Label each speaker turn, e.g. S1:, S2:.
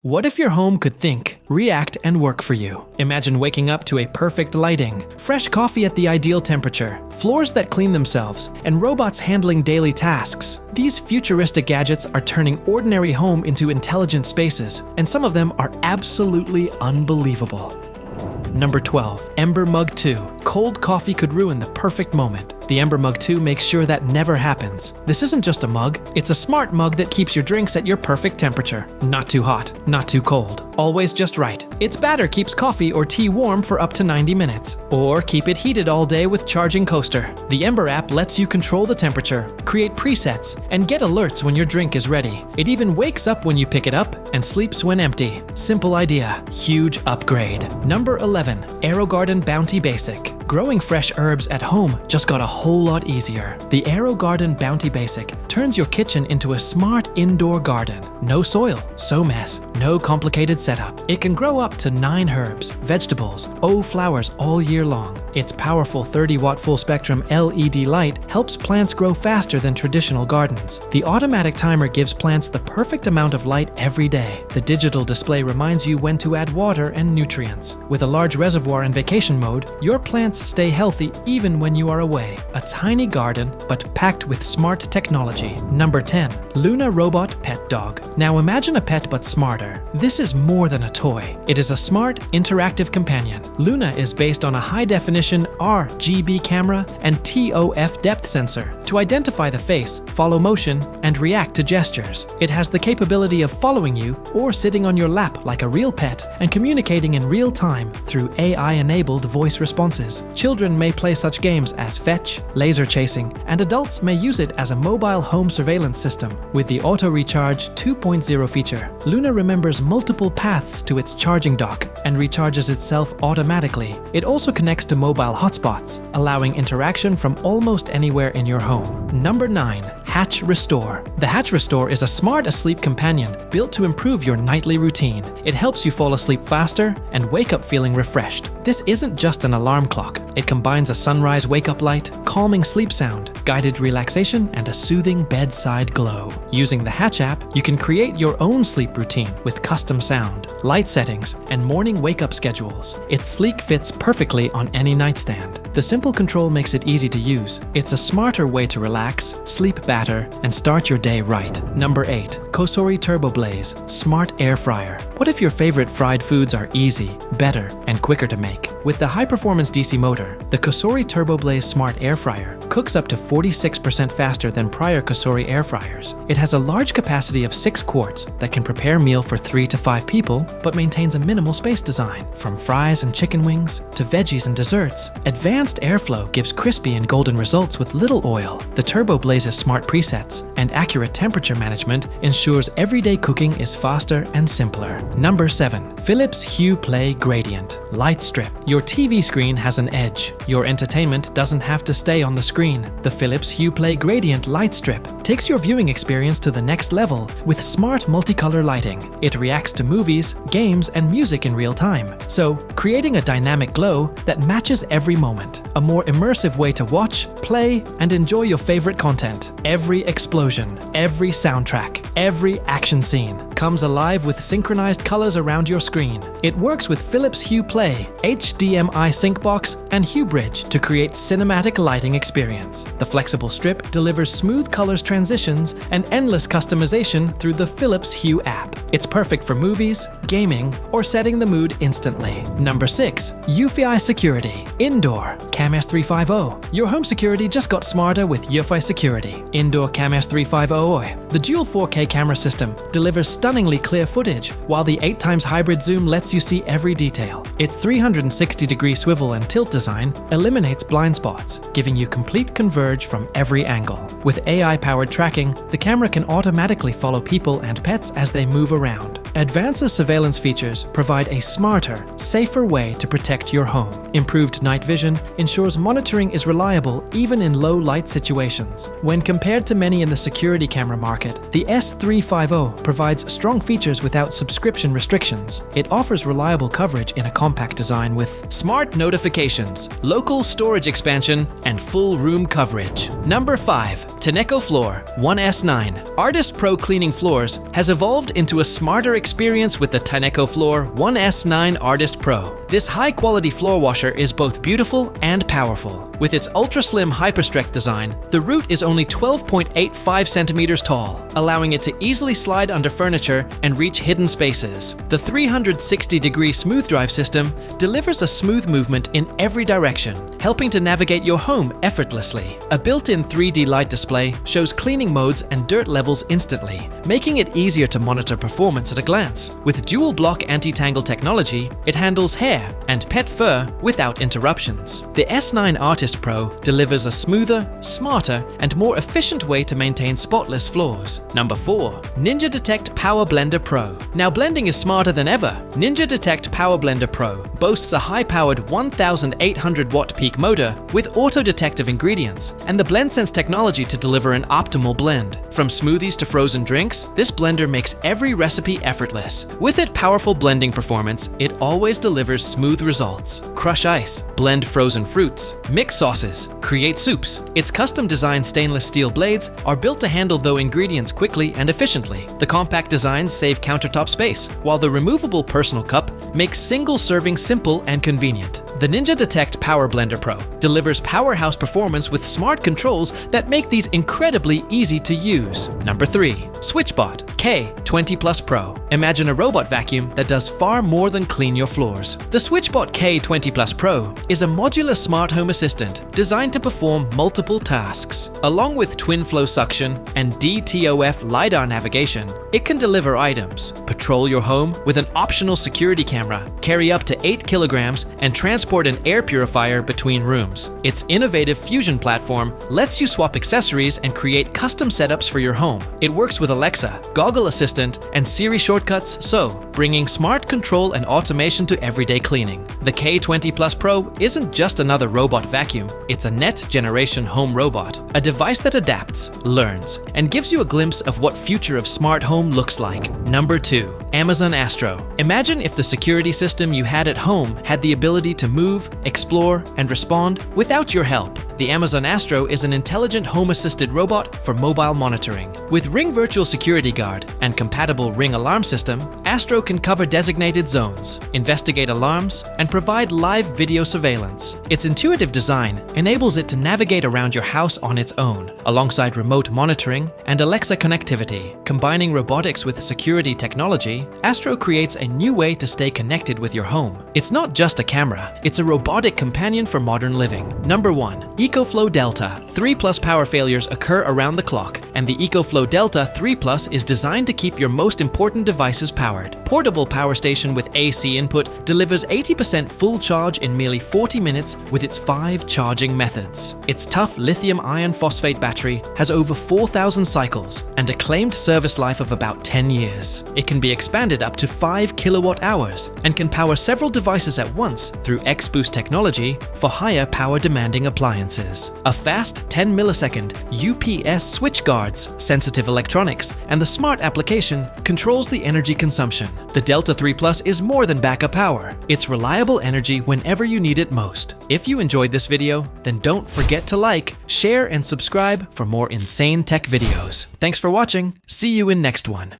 S1: What if your home could think, react, and work for you? Imagine waking up to a perfect lighting, fresh coffee at the ideal temperature, floors that clean themselves, and robots handling daily tasks. These futuristic gadgets are turning ordinary home into intelligent spaces, and some of them are absolutely unbelievable. Number 12. Ember Mug 2. Cold coffee could ruin the perfect moment. The Ember Mug 2 makes sure that never happens. This isn't just a mug, it's a smart mug that keeps your drinks at your perfect temperature. Not too hot, not too cold. Always just right. Its batter keeps coffee or tea warm for up to 90 minutes. Or keep it heated all day with charging coaster. The Ember app lets you control the temperature, create presets, and get alerts when your drink is ready. It even wakes up when you pick it up and sleeps when empty. Simple idea, huge upgrade. Number 11. AeroGarden Bounty Basic. Growing fresh herbs at home just got a whole lot easier. The AeroGarden Bounty Basic turns your kitchen into a smart indoor garden. No soil, so mess, no complicated setup. It can grow up to 9 herbs, vegetables, flowers all year long. Its powerful 30-watt full-spectrum LED light helps plants grow faster than traditional gardens. The automatic timer gives plants the perfect amount of light every day. The digital display reminds you when to add water and nutrients. With a large reservoir and vacation mode, your plants stay healthy even when you are away. A tiny garden, but packed with smart technology. Number 10. Loona Robot Pet Dog. Now imagine a pet but smarter. This is more than a toy. It is a smart, interactive companion. Loona is based on a high-definition RGB camera and TOF depth sensor to identify the face, follow motion, and react to gestures. It has the capability of following you or sitting on your lap like a real pet and communicating in real time through AI-enabled voice responses. Children may play such games as fetch, laser chasing, and adults may use it as a mobile home surveillance system. With the Auto Recharge 2.0 feature, Loona remembers multiple paths to its charging dock and recharges itself automatically. It also connects to mobile hotspots, allowing interaction from almost anywhere in your home. Number 9. Hatch Restore. The Hatch Restore is a smart asleep companion built to improve your nightly routine. It helps you fall asleep faster and wake up feeling refreshed. This isn't just an alarm clock. It combines a sunrise wake-up light, calming sleep sound, guided relaxation, and a soothing bedside glow. Using the Hatch app, you can create your own sleep routine with custom sound, light settings, and morning wake-up schedules. Its sleek fits perfectly on any nightstand. The simple control makes it easy to use. It's a smarter way to relax, sleep better, and start your day right. Number 8. COSORI TurboBlaze Smart Air Fryer. What if your favorite fried foods are easy, better, and quicker to make? With the high-performance DC motor, the COSORI TurboBlaze Smart Air Fryer cooks up to 46% faster than prior COSORI air fryers. It has a large capacity of 6 quarts that can prepare a meal for 3 to 5 people, but maintains a minimal space design. From fries and chicken wings to veggies and desserts, advanced airflow gives crispy and golden results with little oil. The TurboBlaze's smart presets and accurate temperature management ensures everyday cooking is faster and simpler. Number 7. Philips Hue Play Gradient Lightstrip. Your TV screen has an edge. Your entertainment doesn't have to stay on the screen. The Philips Hue Play Gradient Lightstrip takes your viewing experience to the next level with smart multicolor lighting. It reacts to movies, games, and music in real time, so creating a dynamic glow that matches every moment. A more immersive way to watch, play, and enjoy your favorite content. Every explosion, every soundtrack, every action scene comes alive with synchronized colors around your screen. It works with Philips Hue Play, HDMI sync box, and Hue Bridge to create cinematic lighting experience. The flexible strip delivers smooth colors transitions and endless customization through the Philips Hue app. It's perfect for movies, gaming, or setting the mood instantly. Number 6. Eufy Security Indoor Cam S350. Your home security just got smarter with Eufy Security Indoor Cam S350. The dual 4K camera system delivers stunningly clear footage, while the 8x hybrid zoom lets you see every detail. Its 360-degree swivel and tilt design eliminates blind spots, giving you complete converge from every angle. With AI-powered tracking, the camera can automatically follow people and pets as they move around. Advanced surveillance features provide a smarter, safer way to protect your home. Improved night vision ensures monitoring is reliable even in low light situations. When compared Compared to many in the security camera market, the S350 provides strong features without subscription restrictions. It offers reliable coverage in a compact design with smart notifications, local storage expansion, and full room coverage. Number 5. Tineco Floor 1S9. Artist Pro Cleaning Floors has evolved into a smarter experience with the Tineco Floor 1S9 Artist Pro. This high-quality floor washer is both beautiful and powerful. With its ultra-slim hyperstretch design, the root is only 12.85 centimeters tall, allowing it to easily slide under furniture and reach hidden spaces. The 360-degree smooth drive system delivers a smooth movement in every direction, helping to navigate your home effortlessly. A built-in 3D light display shows cleaning modes and dirt levels instantly, making it easier to monitor performance at a glance. With dual block anti-tangle technology, it handles hair and pet fur without interruptions. The S9 Artist Pro delivers a smoother, smarter, and more efficient way to maintain spotless floors. Number 4. Ninja Detect Power Blender Pro. Now blending is smarter than ever. Ninja Detect Power Blender Pro boasts a high-powered 1800 watt peak motor with auto-detective ingredients and the BlendSense technology to deliver an optimal blend. From smoothies to frozen drinks, this blender makes every recipe effortless. With its powerful blending performance, it always delivers smooth results. Crush ice, blend frozen fruits, mix sauces, create soups. Its custom-designed stainless steel blades are built to handle those ingredients quickly and efficiently. The compact designs save countertop space, while the removable personal cup makes single serving simple and convenient. The Ninja Detect Power Blender Pro delivers powerhouse performance with smart controls that make these incredibly easy to use. Number 3. SwitchBot K20 Pro. Imagine a robot vacuum that does far more than clean your floors. The SwitchBot K20 Pro is a modular smart home assistant designed to perform multiple tasks. Along with twin flow suction and DTOF LiDAR navigation, it can deliver items, patrol your home with an optional security camera, carry up to 8 kilograms, and transport an air purifier between rooms. Its innovative Fusion platform lets you swap accessories and create custom setups for your home. It works with Alexa, Google Assistant, and Siri shortcuts, so bringing smart control and automation to everyday cleaning. The K20 Pro isn't just another robot vacuum, it's a next-generation home robot, a device that adapts, learns, and gives you a glimpse of what future of smart home looks like. Number 2. Amazon Astro. Imagine if the security system you had at home had the ability to move, explore, and respond without your help. The Amazon Astro is an intelligent home-assisted robot for mobile monitoring. With Ring Virtual Security Guard and compatible Ring alarm system, Astro can cover designated zones, investigate alarms, and provide live video surveillance. Its intuitive design enables it to navigate around your house on its own, alongside remote monitoring and Alexa connectivity. Combining robotics with security technology, Astro creates a new way to stay connected with your home. It's not just a camera, it's a robotic companion for modern living. Number 1. EcoFlow Delta. 3+ power failures occur around the clock, and the EcoFlow Delta 3+ is designed to keep your most important devices powered. Portable power station with AC input delivers 80% full charge in merely 40 minutes with its 5 charging methods. Its tough lithium iron phosphate battery has over 4,000 cycles and a claimed service life of about 10 years. It can be expanded up to 5 kilowatt hours and can power several devices at once through X-Boost technology for higher power demanding appliances. A fast 10 millisecond UPS switch guards sensitive electronics, and the smart application controls the energy consumption. The Delta 3+ is more than backup power. It's reliable energy whenever you need it most. If you enjoyed this video, then don't forget to like, share, and subscribe for more insane tech videos. Thanks for watching. See you in next one.